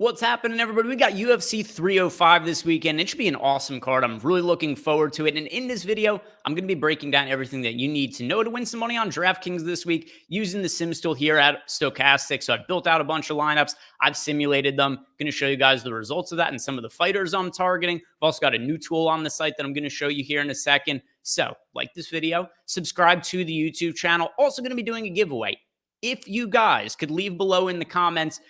What's happening, everybody? We got UFC 305 this weekend. It should be an awesome card. I'm really looking forward to it. And in this video, I'm going to be breaking down everything that you need to know to win some money on DraftKings this week using the Sims tool here at Stochastic. So I've built out a bunch of lineups. I've simulated them. Going to show you guys the results of that and some of the fighters I'm targeting. I've also got a new tool on the site that I'm going to show you here in a second. So like this video, subscribe to the YouTube channel. Also going to be doing a giveaway. If you guys could leave below in the comments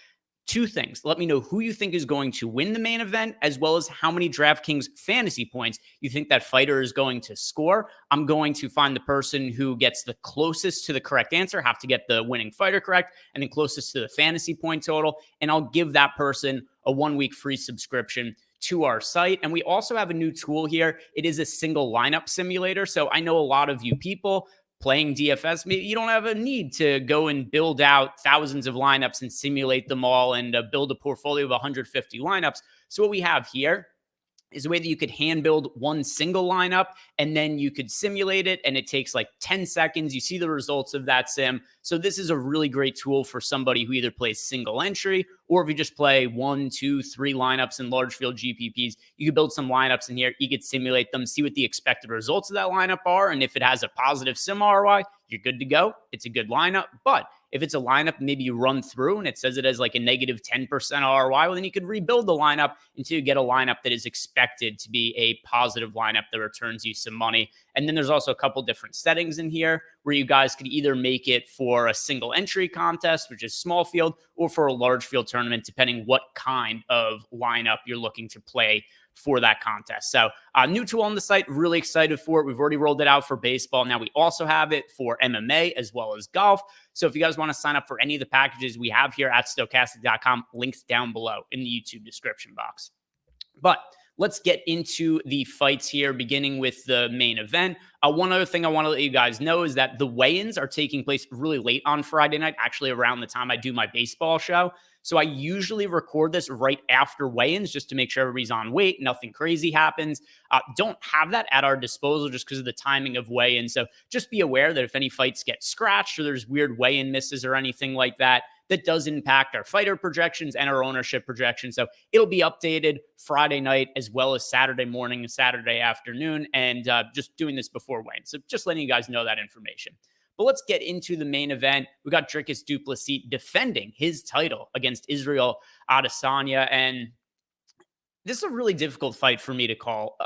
two things. Let me know who you think is going to win the main event, as well as how many DraftKings fantasy points you think that fighter is going to score. I'm going to find the person who gets the closest to the correct answer, have to get the winning fighter correct, and then closest to the fantasy point total. And I'll give that person a 1-week free subscription to our site. And we also have a new tool here. It is a single lineup simulator. So I know a lot of you people playing DFS, maybe you don't have a need to go and build out thousands of lineups and simulate them all and build a portfolio of 150 lineups. So what we have here is a way that you could hand build one single lineup and then you could simulate it, and it takes like 10 seconds. You see the results of that sim. So this is a really great tool for somebody who either plays single entry, or if you just play 1, 2, 3 lineups in large field GPPs, you could build some lineups in here. You could simulate them, see what the expected results of that lineup are. And if it has a positive sim ROI, you're good to go. It's a good lineup. But if it's a lineup, maybe you run through and it says it has like a negative 10% ROI, well, then you could rebuild the lineup until you get a lineup that is expected to be a positive lineup that returns you some money. And then there's also a couple different settings in here where you guys could either make it for a single entry contest, which is small field, or for a large field tournament, depending what kind of lineup you're looking to play for that contest. So new tool on the site, really excited for it. We've already rolled it out for baseball. Now we also have it for MMA as well as golf. So if you guys want to sign up for any of the packages we have here at Stochastic.com, links down below in the YouTube description box. But let's get into the fights here, beginning with the main event. One other thing I want to let you guys know is that the weigh-ins are taking place really late on Friday night, actually around the time I do my baseball show. So I usually record this right after weigh-ins just to make sure everybody's on weight, nothing crazy happens. Don't have that at our disposal just because of the timing of weigh-in. So just be aware that if any fights get scratched or there's weird weigh-in misses or anything like that, that does impact our fighter projections and our ownership projections. So it'll be updated Friday night as well as Saturday morning and Saturday afternoon, and just doing this before weigh-in. So just letting you guys know that information. But let's get into the main event. We got Dricus du Plessis defending his title against Israel Adesanya. And this is a really difficult fight for me to call.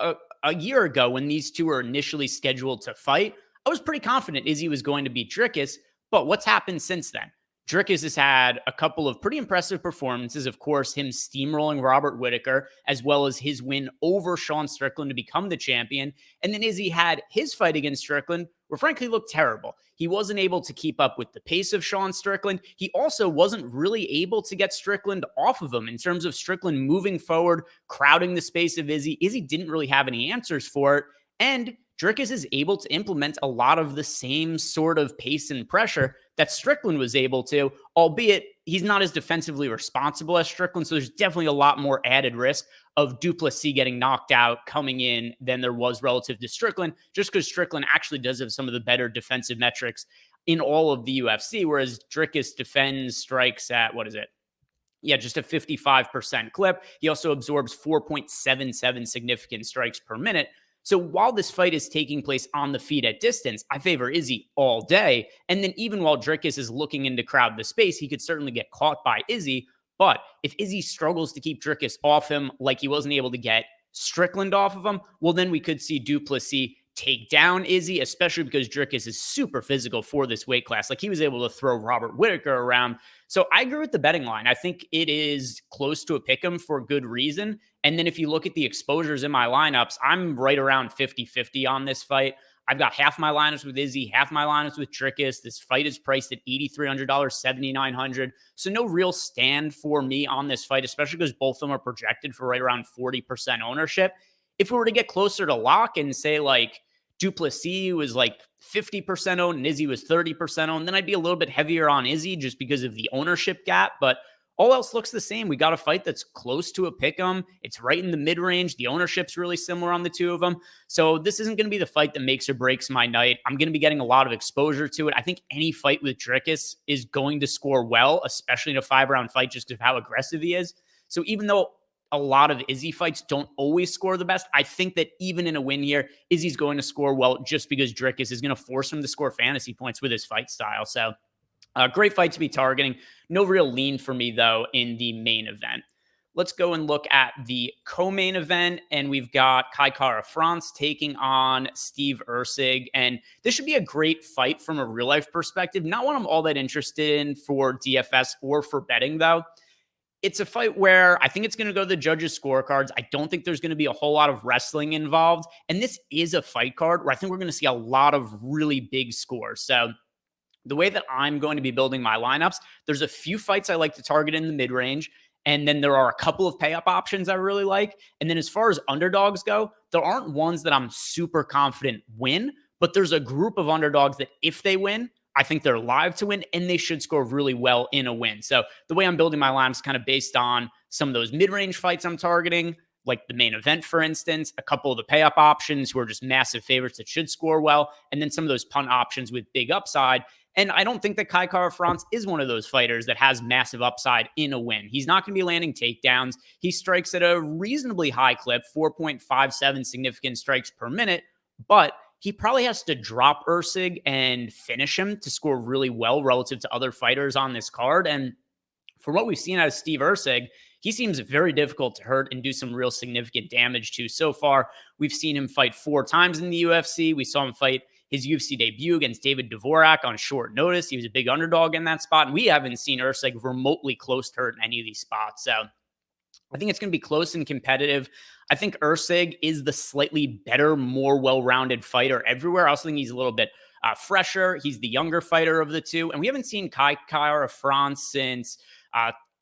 A year ago, when these two were initially scheduled to fight, I was pretty confident Izzy was going to beat Dricus. But what's happened since then? Dricus has had a couple of pretty impressive performances. Of course, him steamrolling Robert Whittaker, as well as his win over Sean Strickland to become the champion. And then Izzy had his fight against Strickland, where frankly looked terrible. He wasn't able to keep up with the pace of Sean Strickland. He also wasn't really able to get Strickland off of him in terms of Strickland moving forward, crowding the space of Izzy. Izzy didn't really have any answers for it. And Dricus is able to implement a lot of the same sort of pace and pressure that Strickland was able to, albeit he's not as defensively responsible as Strickland. So there's definitely a lot more added risk of du Plessis getting knocked out coming in than there was relative to Strickland, just because Strickland actually does have some of the better defensive metrics in all of the UFC, whereas Dricus defends strikes at, what is it? Yeah, just a 55% clip. He also absorbs 4.77 significant strikes per minute. So while this fight is taking place on the feet at distance, I favor Izzy all day. And then even while Dricus is looking in to crowd the space, he could certainly get caught by Izzy. But if Izzy struggles to keep Dricus off him like he wasn't able to get Strickland off of him, well, then we could see du Plessis take down Izzy, especially because Dricus is super physical for this weight class. Like, he was able to throw Robert Whittaker around. So I agree with the betting line. I think it is close to a pick'em for good reason. And then if you look at the exposures in my lineups, I'm right around 50-50 on this fight. I've got half my lineups with Izzy, half my lineups with Dricus. This fight is priced at $8,300, $7,900. So no real stand for me on this fight, especially because both of them are projected for right around 40% ownership. If we were to get closer to lock and say like du Plessis was like 50% owned and Izzy was 30% owned, then I'd be a little bit heavier on Izzy just because of the ownership gap. But all else looks the same. We got a fight that's close to a pick'em. It's right in the mid-range. The ownership's really similar on the two of them. So this isn't going to be the fight that makes or breaks my night. I'm going to be getting a lot of exposure to it. I think any fight with Dricus is going to score well, especially in a 5-round fight just because of how aggressive he is. So even though a lot of Izzy fights don't always score the best, I think that even in a win here, Izzy's going to score well just because Dricus is going to force him to score fantasy points with his fight style. So great fight to be targeting. No real lean for me, though, in the main event. Let's go and look at the co-main event, and we've got Kai Kara-France taking on Steve Erceg, and this should be a great fight from a real-life perspective. Not one I'm all that interested in for DFS or for betting, though. It's a fight where I think it's going to go to the judges' scorecards. I don't think there's going to be a whole lot of wrestling involved, and this is a fight card where I think we're going to see a lot of really big scores. So the way that I'm going to be building my lineups, there's a few fights I like to target in the mid-range, and then there are a couple of pay-up options I really like. And then as far as underdogs go, there aren't ones that I'm super confident win, but there's a group of underdogs that if they win, I think they're live to win, and they should score really well in a win. So the way I'm building my lineups is kind of based on some of those mid-range fights I'm targeting, like the main event, for instance, a couple of the pay-up options who are just massive favorites that should score well, and then some of those punt options with big upside. And I don't think that Kai Kara-France is one of those fighters that has massive upside in a win. He's not going to be landing takedowns. He strikes at a reasonably high clip, 4.57 significant strikes per minute, but he probably has to drop Erceg and finish him to score really well relative to other fighters on this card. And from what we've seen out of Steve Erceg, he seems very difficult to hurt and do some real significant damage to. So far, we've seen him fight 4 times in the UFC. We saw him fight his UFC debut against David Dvorak on short notice. He was a big underdog in that spot, and we haven't seen Erceg remotely close to hurt in any of these spots. So I think it's going to be close and competitive. I think Erceg is the slightly better, more well-rounded fighter everywhere. I also think he's a little bit fresher. He's the younger fighter of the two, and we haven't seen Kai Kara-France since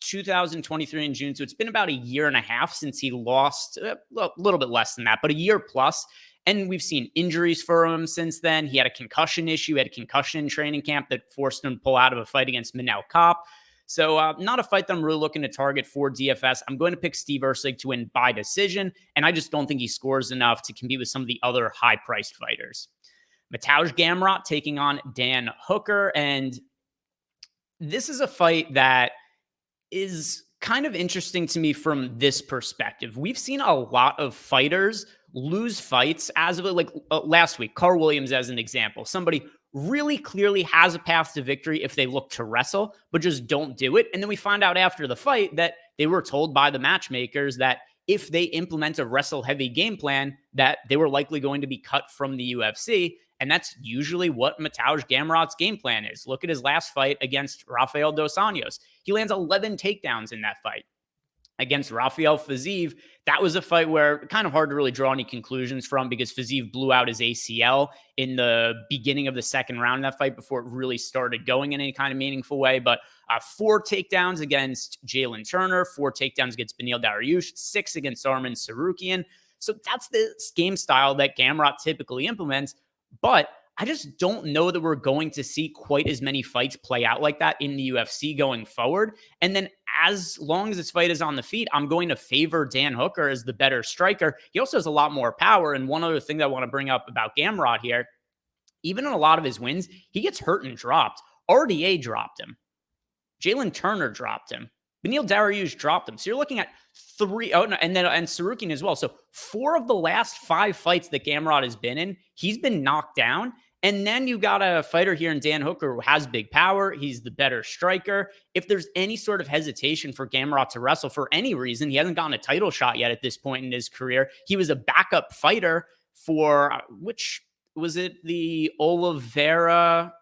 2023 in June. So it's been about a year and a half since he lost, a little bit less than that, but a year plus. And we've seen injuries for him since then. He had a concussion issue, had a concussion in training camp that forced him to pull out of a fight against Manel Kopp. So not a fight that I'm really looking to target for DFS. I'm going to pick Steve Erceg to win by decision, and I just don't think he scores enough to compete with some of the other high-priced fighters. Mateusz Gamrot taking on Dan Hooker, and this is a fight that is kind of interesting to me from this perspective. We've seen a lot of fighters lose fights as of last week. Carl Williams, as an example, somebody really clearly has a path to victory if they look to wrestle, but just don't do it. And then we find out after the fight that they were told by the matchmakers that if they implement a wrestle-heavy game plan, that they were likely going to be cut from the UFC. And that's usually what Mateusz Gamrot's game plan is. Look at his last fight against Rafael Dos Anjos. He lands 11 takedowns in that fight. Against Rafael Fiziev, that was a fight where kind of hard to really draw any conclusions from because Fiziev blew out his ACL in the beginning of the second round of that fight before it really started going in any kind of meaningful way. But 4 takedowns against Jalen Turner, 4 takedowns against Beneil Dariush, 6 against Arman Tsarukyan. So that's the game style that Gamrot typically implements. But I just don't know that we're going to see quite as many fights play out like that in the UFC going forward. And then as long as this fight is on the feet, I'm going to favor Dan Hooker as the better striker. He also has a lot more power. And one other thing that I want to bring up about Gamrot here, even in a lot of his wins, he gets hurt and dropped. RDA dropped him. Jalen Turner dropped him. Beneil Dariush dropped him. So you're looking at 3, and Tsarukyan as well. So 4 of the last 5 fights that Gamrot has been in, he's been knocked down. And then you got a fighter here in Dan Hooker who has big power. He's the better striker. If there's any sort of hesitation for Gamrot to wrestle for any reason, he hasn't gotten a title shot yet at this point in his career. He was a backup fighter for, which was it, the Oliveira?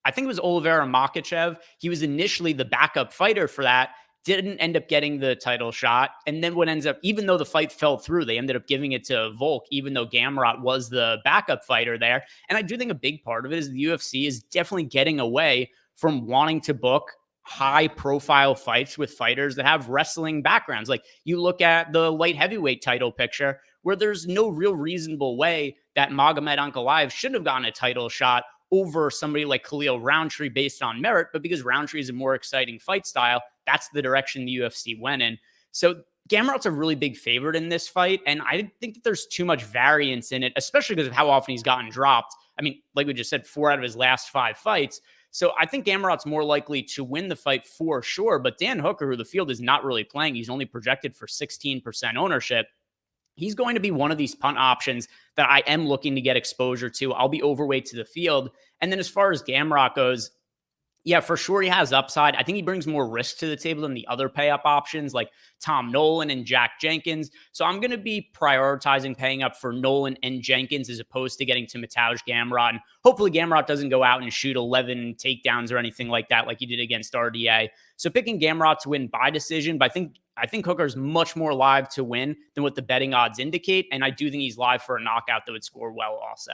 I think it was Oliveira Makachev. He was initially the backup fighter for that. Didn't end up getting the title shot. And then what ends up, even though the fight fell through, they ended up giving it to Volk, even though Gamrot was the backup fighter there. And I do think a big part of it is the UFC is definitely getting away from wanting to book high profile fights with fighters that have wrestling backgrounds. Like you look at the light heavyweight title picture where there's no real reasonable way that Magomed Ankalaev should have gotten a title shot over somebody like Khalil Roundtree based on merit, but because Roundtree is a more exciting fight style, that's the direction the UFC went in. So Gamrot's a really big favorite in this fight, and I think that there's too much variance in it, especially because of how often he's gotten dropped. I mean, like we just said, 4 out of his last 5 fights. So I think Gamrot's more likely to win the fight for sure. But Dan Hooker, who the field is not really playing, he's only projected for 16% ownership. He's going to be one of these punt options that I am looking to get exposure to. I'll be overweight to the field. And then as far as Gamrot goes, yeah, for sure he has upside. I think he brings more risk to the table than the other pay up options like Tom Nolan and Jack Jenkins. So I'm going to be prioritizing paying up for Nolan and Jenkins as opposed to getting to Mateusz Gamrot. And hopefully Gamrot doesn't go out and shoot 11 takedowns or anything like that like he did against RDA. So picking Gamrot to win by decision, but I think Hooker's much more live to win than what the betting odds indicate. And I do think he's live for a knockout that would score well also.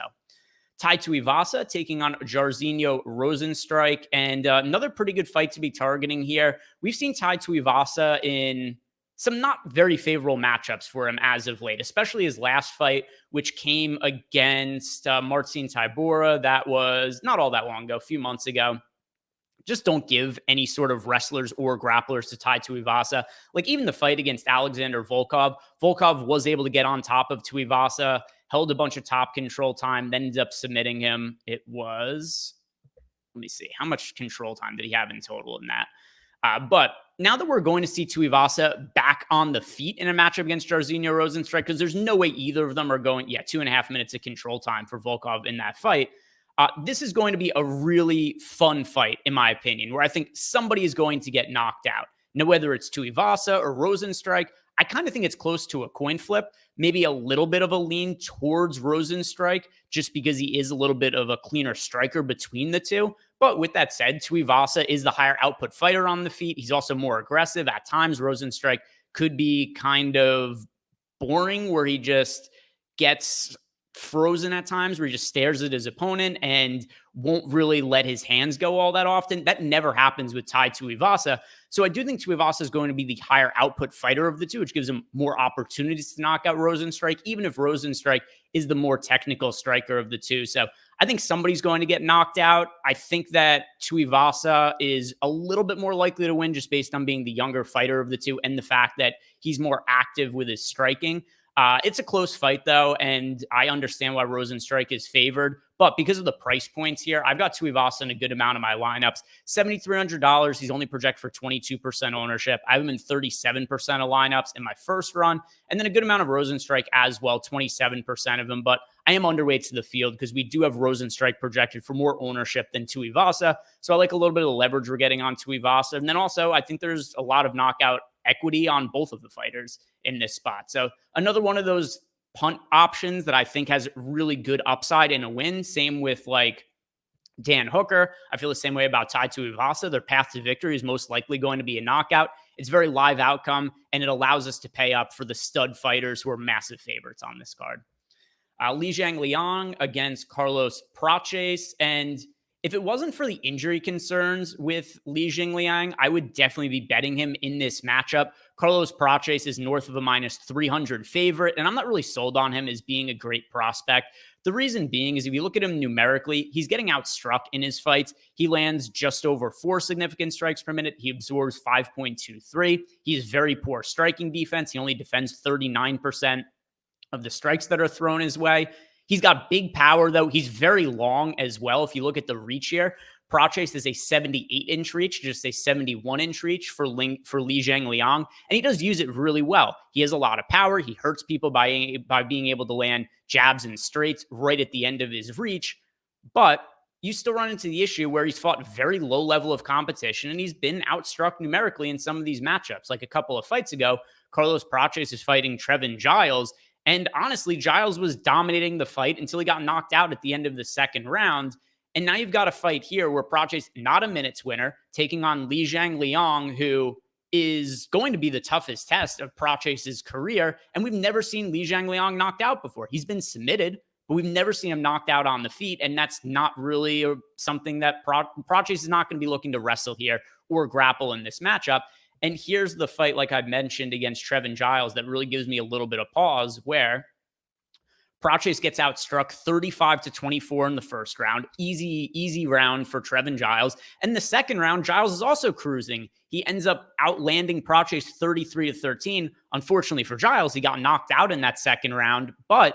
Tai Tuivasa taking on Jairzinho Rozenstruik, and another pretty good fight to be targeting here. We've seen Tai Tuivasa in some not very favorable matchups for him as of late, especially his last fight, which came against Marcin Tybura. That was not all that long ago, a few months ago. Just don't give any sort of wrestlers or grapplers to Tai Tuivasa. Like even the fight against Alexander Volkov, Volkov was able to get on top of Tuivasa, held a bunch of top control time, then ended up submitting him. It was, let me see, how much control time did he have in total in that? But now that we're going to see Tuivasa back on the feet in a matchup against Jairzinho Rozenstruik, because there's no way either of them are going, 2.5 minutes of control time for Volkov in that fight. This is going to be a really fun fight, in my opinion, where I think somebody is going to get knocked out. Now, whether it's Tuivasa or Rozenstruik, I kind of think it's close to a coin flip, maybe a little bit of a lean towards Rozenstruik, just because he is a little bit of a cleaner striker between the two. But with that said, Tuivasa is the higher output fighter on the feet. He's also more aggressive. At times, Rozenstruik could be kind of boring, where he just gets frozen at times, where he just stares at his opponent and won't really let his hands go all that often. That never happens with Tai Tuivasa. So I do think Tuivasa is going to be the higher output fighter of the two, which gives him more opportunities to knock out Rozenstruik, even if Rozenstruik is the more technical striker of the two. So I think somebody's going to get knocked out. I think that Tuivasa is a little bit more likely to win just based on being the younger fighter of the two and the fact that he's more active with his striking. It's a close fight, though, and I understand why Rozenstruik is favored. But because of the price points here, I've got Tuivasa in a good amount of my lineups. $7,300. He's only projected for 22% ownership. I have him in 37% of lineups in my first run, and then a good amount of Rozenstruik as well, 27% of them. But I am underweight to the field because we do have Rozenstruik projected for more ownership than Tuivasa. So I like a little bit of the leverage we're getting on Tuivasa. And then also, I think there's a lot of knockout equity on both of the fighters in this spot. So another one of those punt options that I think has really good upside in a win. Same with like Dan Hooker. I feel the same way about Tai Tuivasa. Their path to victory is most likely going to be a knockout. It's a very live outcome, and it allows us to pay up for the stud fighters who are massive favorites on this card. Leong against Carlos Prates. And if it wasn't for the injury concerns with Liang, I would definitely be betting him in this matchup. Carlos Prates is north of a minus 300 favorite, and I'm not really sold on him as being a great prospect. The reason being is if you look at him numerically, he's getting outstruck in his fights. He lands just over 4 significant strikes per minute. He absorbs 5.23. He has very poor striking defense. He only defends 39% of the strikes that are thrown his way. He's got big power, though. He's very long as well. If you look at the reach here, Prates is a 78-inch reach, just a 71-inch reach for Liang, and he does use it really well. He has a lot of power. He hurts people by being able to land jabs and straights right at the end of his reach, but you still run into the issue where he's fought very low level of competition, and he's been outstruck numerically in some of these matchups. Like a couple of fights ago, Carlos Prates is fighting Trevin Giles, and honestly, Giles was dominating the fight until he got knocked out at the end of the second round. And now you've got a fight here where Prates, not a minutes winner, taking on Leong, who is going to be the toughest test of Prates' career. And we've never seen Leong knocked out before. He's been submitted, but we've never seen him knocked out on the feet. And that's not really something that Prates is not going to be looking to wrestle here or grapple in this matchup. And here's the fight, like I mentioned, against Trevin Giles that really gives me a little bit of pause, where Prates gets outstruck 35-24 in the first round. Easy round for Trevin Giles. And the second round, Giles is also cruising. He ends up outlanding Prates 33-13. Unfortunately for Giles, he got knocked out in that second round. But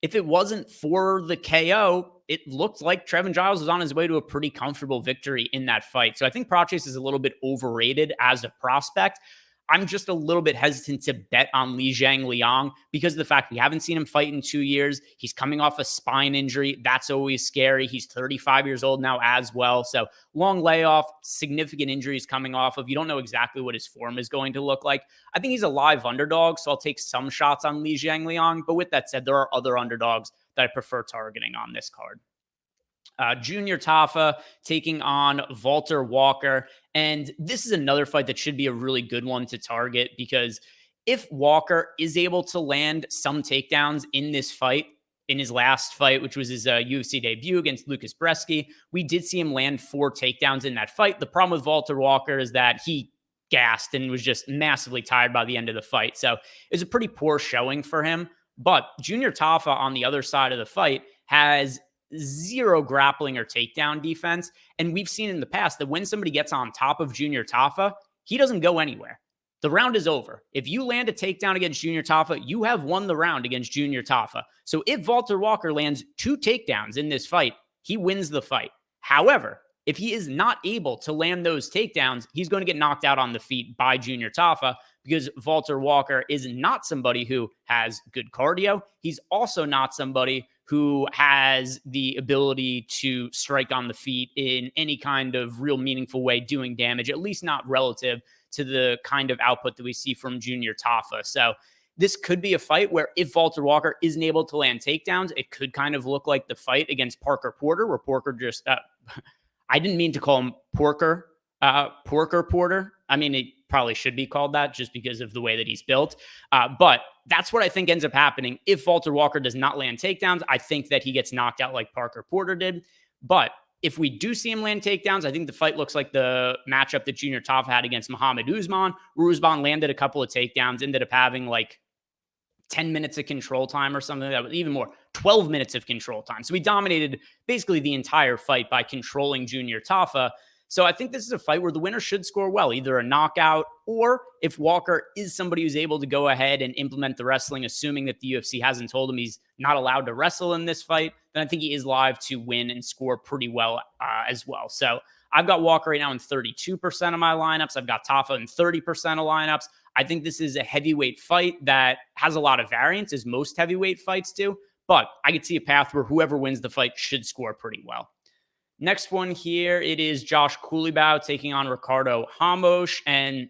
if it wasn't for the KO, it looked like Trevin Giles was on his way to a pretty comfortable victory in that fight. So I think Prates is a little bit overrated as a prospect. I'm just a little bit hesitant to bet on Leong because of the fact we haven't seen him fight in 2 years. He's coming off a spine injury. That's always scary. He's 35 years old now as well. So long layoff, significant injuries coming off of. You don't know exactly what his form is going to look like. I think he's a live underdog, so I'll take some shots on Leong. But with that said, there are other underdogs that I prefer targeting on this card. Junior Tafa taking on Walter Walker. And this is another fight that should be a really good one to target because if Walker is able to land some takedowns in this fight, in his last fight, which was his UFC debut against Lucas Bresky, we did see him land 4 takedowns in that fight. The problem with Walter Walker is that he gassed and was just massively tired by the end of the fight. So it was a pretty poor showing for him. But Junior Tafa on the other side of the fight has zero grappling or takedown defense. And we've seen in the past that when somebody gets on top of Junior Tafa, he doesn't go anywhere. The round is over. If you land a takedown against Junior Tafa, you have won the round against Junior Tafa. So if Walter Walker lands 2 takedowns in this fight, he wins the fight. However, if he is not able to land those takedowns, he's going to get knocked out on the feet by Junior Tafa because Walter Walker is not somebody who has good cardio. He's also not somebody who has the ability to strike on the feet in any kind of real meaningful way, doing damage, at least not relative to the kind of output that we see from Junior Tafa. So this could be a fight where if Walter Walker isn't able to land takedowns, it could kind of look like the fight against Parker Porter, where Porter just, I didn't mean to call him Porker Porter. I mean, it probably should be called that just because of the way that he's built. But that's what I think ends up happening. If Walter Walker does not land takedowns, I think that he gets knocked out like Parker Porter did. But if we do see him land takedowns, I think the fight looks like the matchup that Junior Tafa had against Muhammad Usman, where Usman landed a couple of takedowns, ended up having like 10 minutes of control time or something that was even more, 12 minutes of control time. So we dominated basically the entire fight by controlling Junior Tafa. So I think this is a fight where the winner should score well, either a knockout or if Walker is somebody who's able to go ahead and implement the wrestling, assuming that the UFC hasn't told him he's not allowed to wrestle in this fight, then I think he is live to win and score pretty well as well. So I've got Walker right now in 32% of my lineups. I've got Tafa in 30% of lineups. I think this is a heavyweight fight that has a lot of variance, as most heavyweight fights do, but I could see a path where whoever wins the fight should score pretty well. Next one here, it is Josh Culibao taking on Ricardo Ramos, and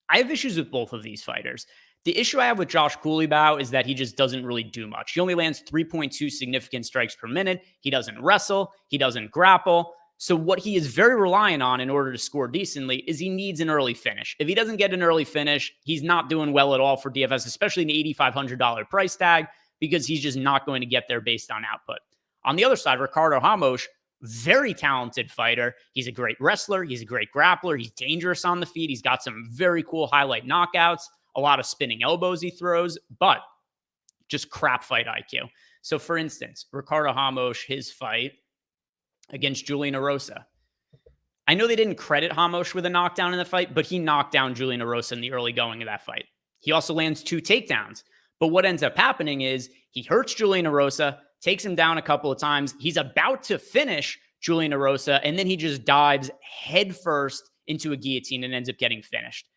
I have issues with both of these fighters. The issue I have with Josh Culibao is that he just doesn't really do much. He only lands 3.2 significant strikes per minute. He doesn't wrestle. He doesn't grapple. So what he is very reliant on in order to score decently is he needs an early finish. If he doesn't get an early finish, he's not doing well at all for DFS, especially an $8,500 price tag, because he's just not going to get there based on output. On the other side, Ricardo Ramos, very talented fighter. He's a great wrestler. He's a great grappler. He's dangerous on the feet. He's got some very cool highlight knockouts, a lot of spinning elbows he throws, but just crap fight IQ. So for instance, Ricardo Ramos, his fight against Julian Erosa. I know they didn't credit Ramos with a knockdown in the fight, but he knocked down Julian Erosa in the early going of that fight. He also lands 2 takedowns. But what ends up happening is he hurts Julian Erosa, takes him down a couple of times. He's about to finish Julian Erosa, and then he just dives headfirst into a guillotine and ends up getting finished.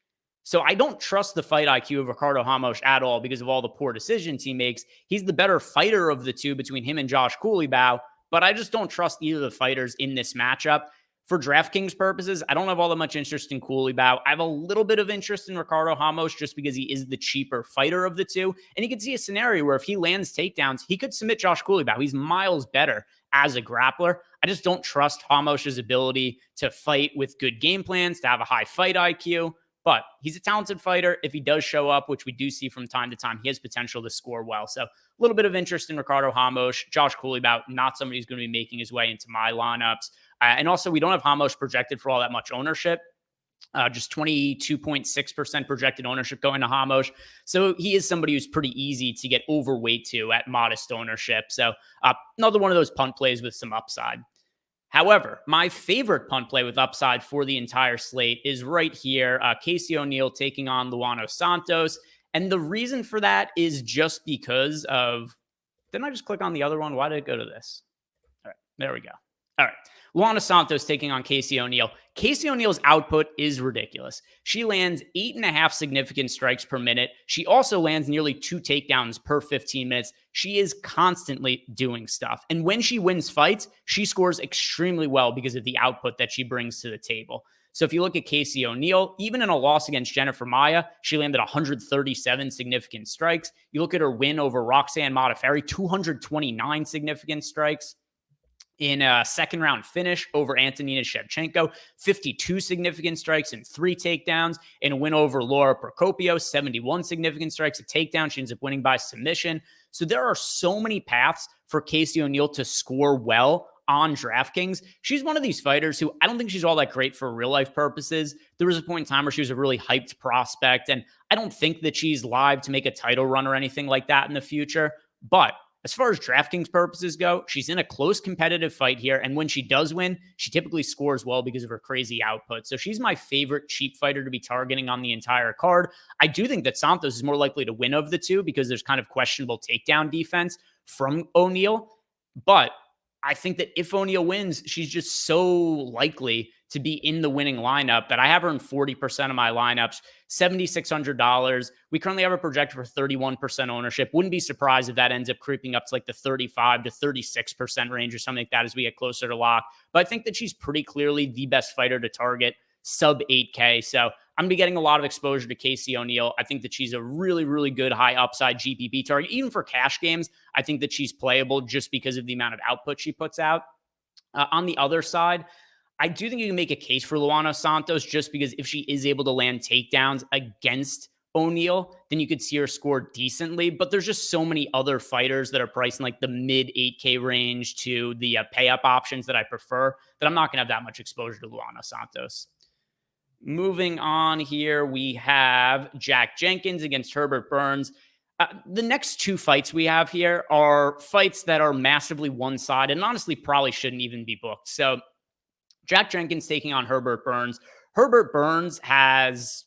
So I don't trust the fight IQ of Ricardo Ramos at all because of all the poor decisions he makes. He's the better fighter of the two between him and Josh Culibao, but I just don't trust either of the fighters in this matchup. For DraftKings purposes, I don't have all that much interest in Culibao. I have a little bit of interest in Ricardo Ramos just because he is the cheaper fighter of the two. And you can see a scenario where if he lands takedowns, he could submit Josh Culibao. He's miles better as a grappler. I just don't trust Ramos' ability to fight with good game plans, to have a high fight IQ. But he's a talented fighter. If he does show up, which we do see from time to time, he has potential to score well. So a little bit of interest in Ricardo Ramos. Josh Culibao, not somebody who's going to be making his way into my lineups. And also, we don't have Ramos projected for all that much ownership. Just 22.6% projected ownership going to Ramos. So he is somebody who's pretty easy to get overweight to at modest ownership. So another one of those punt plays with some upside. However, my favorite punt play with upside for the entire slate is right here. Casey O'Neill taking on Luano Santos. And the reason for that is just because of... Didn't I just click on the other one? Why did it go to this? There we go. All right. Luana Santos taking on Casey O'Neill. Casey O'Neill's output is ridiculous. She lands 8.5 significant strikes per minute. She also lands nearly 2 takedowns per 15 minutes. She is constantly doing stuff. And when she wins fights, she scores extremely well because of the output that she brings to the table. So if you look at Casey O'Neill, even in a loss against Jennifer Maia, she landed 137 significant strikes. You look at her win over Roxanne Modafferi, 229 significant strikes. In a second round finish over Antonina Shevchenko, 52 significant strikes and 3 takedowns. In a win over Laura Procopio, 71 significant strikes, a takedown. She ends up winning by submission. So there are so many paths for Casey O'Neill to score well on DraftKings. She's one of these fighters who I don't think she's all that great for real life purposes. There was a point in time where she was a really hyped prospect, and I don't think that she's live to make a title run or anything like that in the future. But as far as DraftKings purposes go, she's in a close competitive fight here. And when she does win, she typically scores well because of her crazy output. So she's my favorite cheap fighter to be targeting on the entire card. I do think that Santos is more likely to win of the two because there's kind of questionable takedown defense from O'Neill. But I think that if O'Neill wins, she's just so likely to be in the winning lineup that I have her in 40% of my lineups, $7,600. We currently have her projected for 31% ownership. Wouldn't be surprised if that ends up creeping up to like the 35 to 36% range or something like that as we get closer to lock. But I think that she's pretty clearly the best fighter to target sub 8K. So I'm going to be getting a lot of exposure to Casey O'Neill. I think that she's a really, really good high upside GPP target. Even for cash games, I think that she's playable just because of the amount of output she puts out. On the other side, I do think you can make a case for Luana Santos just because if she is able to land takedowns against O'Neill, then you could see her score decently. But there's just so many other fighters that are priced in like the mid 8K range to the pay up options that I prefer that I'm not going to have that much exposure to Luana Santos. Moving on here, we have Jack Jenkins against Herbert Burns. The next 2 fights we have here are fights that are massively one-sided and honestly probably shouldn't even be booked. So Jack Jenkins taking on Herbert Burns. Herbert Burns has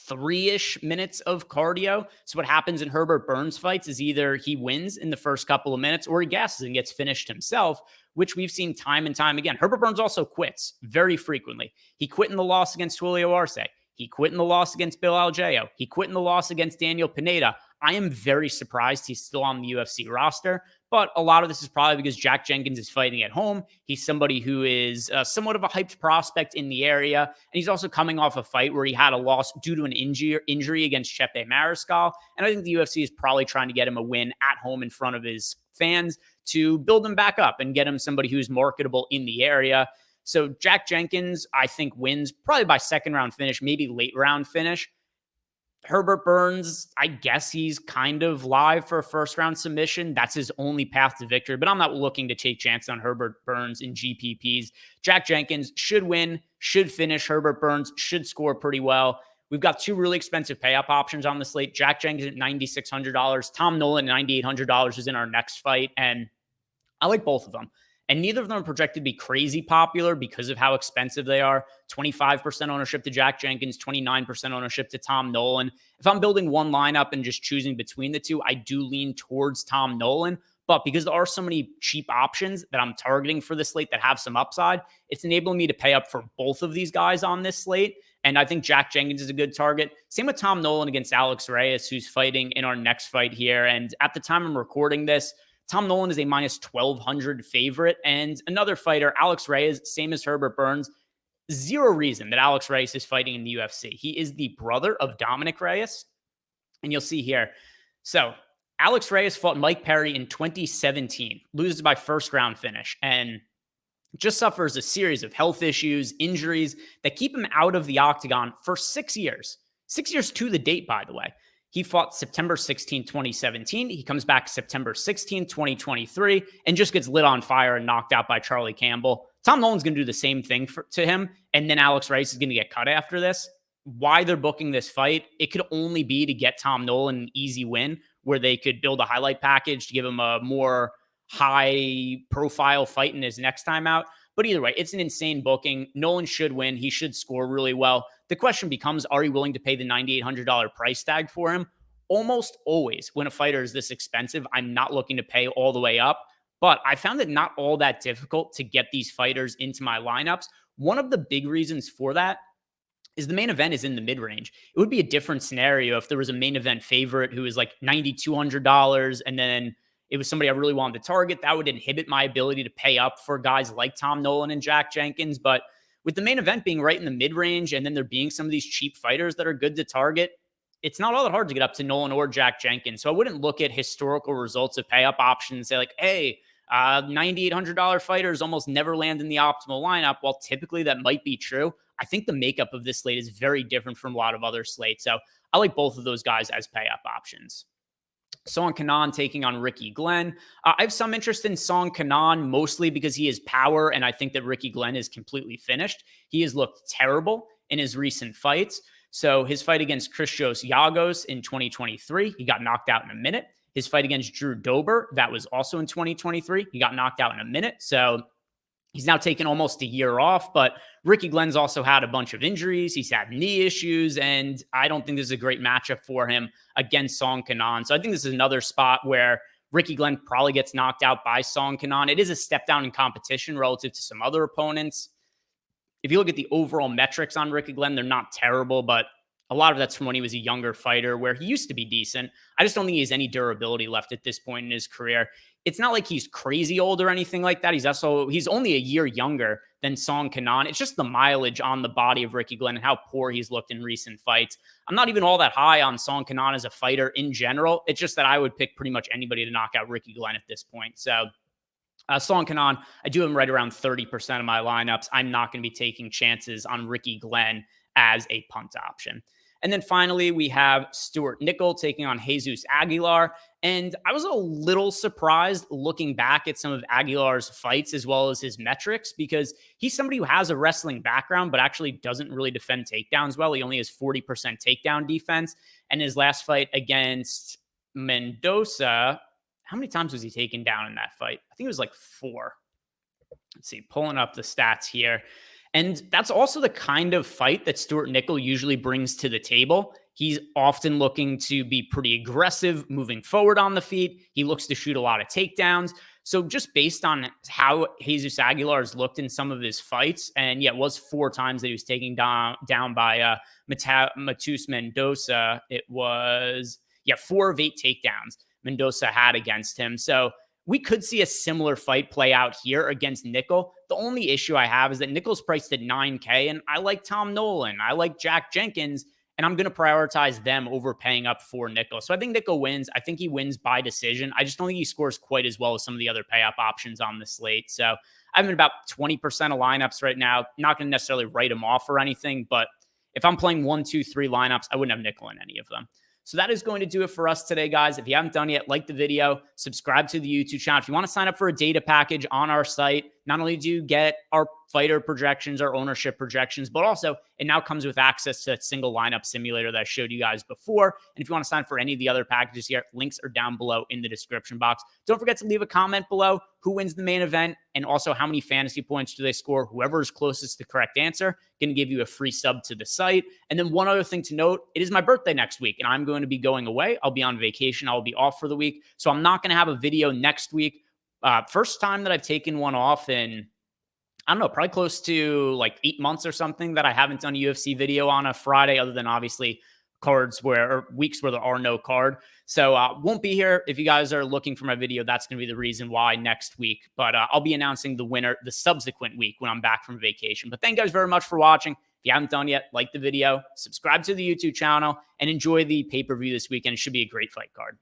3-ish minutes of cardio. So what happens in Herbert Burns fights is either he wins in the first couple of minutes or he gasses and gets finished himself, which we've seen time and time again. Herbert Burns also quits very frequently. He quit in the loss against Julio Arce. He quit in the loss against Bill Algeo. He quit in the loss against Daniel Pineda. I am very surprised he's still on the UFC roster, but a lot of this is probably because Jack Jenkins is fighting at home. He's somebody who is somewhat of a hyped prospect in the area, and he's also coming off a fight where he had a loss due to an injury against Chepe Mariscal, and I think the UFC is probably trying to get him a win at home in front of his fans to build him back up and get him somebody who's marketable in the area. So Jack Jenkins, I think, wins probably by second round finish, maybe late round finish. Herbert Burns, I guess he's kind of live for a first round submission. That's his only path to victory, but I'm not looking to take chances on Herbert Burns in GPPs. Jack Jenkins should win, should finish. Herbert Burns should score pretty well. We've got 2 really expensive pay up options on the slate. Jack Jenkins at $9,600. Tom Nolan at $9,800 is in our next fight, and I like both of them. And neither of them are projected to be crazy popular because of how expensive they are. 25% ownership to Jack Jenkins, 29% ownership to Tom Nolan. If I'm building one lineup and just choosing between the two, I do lean towards Tom Nolan. But because there are so many cheap options that I'm targeting for this slate that have some upside, it's enabling me to pay up for both of these guys on this slate. And I think Jack Jenkins is a good target. Same with Tom Nolan against Alex Reyes, who's fighting in our next fight here. And at the time I'm recording this, Tom Nolan is a minus 1,200 favorite. And another fighter, Alex Reyes, same as Herbert Burns. Zero reason that Alex Reyes is fighting in the UFC. He is the brother of Dominic Reyes. And you'll see here. So Alex Reyes fought Mike Perry in 2017, loses by first round finish, and just suffers a series of health issues, injuries that keep him out of the octagon for 6 years. 6 years to the date, by the way. He fought September 16, 2017. He comes back September 16, 2023, and just gets lit on fire and knocked out by Charlie Campbell. Tom Nolan's going to do the same thing to him, and then Alex Reyes is going to get cut after this. Why they're booking this fight, it could only be to get Tom Nolan an easy win, where they could build a highlight package to give him a more high-profile fight in his next time out. But either way, it's an insane booking. Nolan should win. He should score really well. The question becomes, are you willing to pay the $9,800 price tag for him? Almost always, when a fighter is this expensive, I'm not looking to pay all the way up. but I found it not all that difficult to get these fighters into my lineups. One of the big reasons for that is the main event is in the mid range. It would be a different scenario if there was a main event favorite who was like $9,200 and then it was somebody I really wanted to target. That would inhibit my ability to pay up for guys like Tom Nolan and Jack Jenkins. But with the main event being right in the mid range and then there being some of these cheap fighters that are good to target, it's not all that hard to get up to Nolan or Jack Jenkins. So I wouldn't look at historical results of pay up options and say like, hey, $9,800 fighters almost never land in the optimal lineup. While typically that might be true, I think the makeup of this slate is very different from a lot of other slates. So I like both of those guys as pay up options. Song Kenan taking on Ricky Glenn. I have some interest in Song Kenan, mostly because he has power, and I think that Ricky Glenn is completely finished. He has looked terrible in his recent fights. So his fight against Christos Yagos in 2023, he got knocked out in a minute. His fight against Drew Dober, that was also in 2023. He got knocked out in a minute. So he's now taken almost a year off, but Ricky Glenn's also had a bunch of injuries. He's had knee issues, and I don't think this is a great matchup for him against Song Kenan. So I think this is another spot where Ricky Glenn probably gets knocked out by Song Kenan. It is a step down in competition relative to some other opponents. If you look at the overall metrics on Ricky Glenn, they're not terrible, but a lot of that's from when he was a younger fighter where he used to be decent. I just don't think he has any durability left at this point in his career. It's not like he's crazy old or anything like that. He's only a year younger than Song Kenan. It's just the mileage on the body of Ricky Glenn and how poor he's looked in recent fights. I'm not even all that high on Song Kenan as a fighter in general. It's just that I would pick pretty much anybody to knock out Ricky Glenn at this point. So Song Kenan, I do him right around 30% of my lineups. I'm not going to be taking chances on Ricky Glenn as a punt option. And then finally, we have Stuart Nicoll taking on Jesus Aguilar. And I was a little surprised looking back at some of Aguilar's fights as well as his metrics, because he's somebody who has a wrestling background, but actually doesn't really defend takedowns well. He only has 40% takedown defense. And his last fight against Mendoza, how many times was he taken down in that fight? I think it was like 4. Let's see, pulling up the stats here. And that's also the kind of fight that Stuart Nicoll usually brings to the table. He's often looking to be pretty aggressive moving forward on the feet. He looks to shoot a lot of takedowns. So just based on how Jesus Aguilar has looked in some of his fights, and yeah, it was 4 times that he was taken down by Matheus Mendoza. It was, 4 of 8 takedowns Mendoza had against him. So we could see a similar fight play out here against Nicoll. The only issue I have is that Nicoll's priced at $9K, and I like Tom Nolan. I like Jack Jenkins, and I'm going to prioritize them over paying up for Nicoll. So I think Nicoll wins. I think he wins by decision. I just don't think he scores quite as well as some of the other pay-up options on the slate. So I'm in about 20% of lineups right now. Not going to necessarily write him off or anything, but if I'm playing 1, 2, 3 lineups, I wouldn't have Nicoll in any of them. So that is going to do it for us today, guys. If you haven't done yet, like the video, subscribe to the YouTube channel. If you want to sign up for a data package on our site, not only do you get our fighter projections, our ownership projections, but also it now comes with access to a single lineup simulator that I showed you guys before. And if you want to sign up for any of the other packages here, links are down below in the description box. Don't forget to leave a comment below who wins the main event and also how many fantasy points do they score. Whoever is closest to the correct answer going to give you a free sub to the site. And then one other thing to note, it is my birthday next week and I'm going to be going away. I'll be on vacation. I'll be off for the week. So I'm not going to have a video next week. First time that I've taken one off in, I don't know, probably close to like 8 months or something that I haven't done a UFC video on a Friday, other than obviously weeks where there are no card. So won't be here. If you guys are looking for my video, that's going to be the reason why next week. But I'll be announcing the winner the subsequent week when I'm back from vacation. But thank you guys very much for watching. If you haven't done yet, like the video, subscribe to the YouTube channel, and enjoy the pay-per-view this weekend. It should be a great fight card.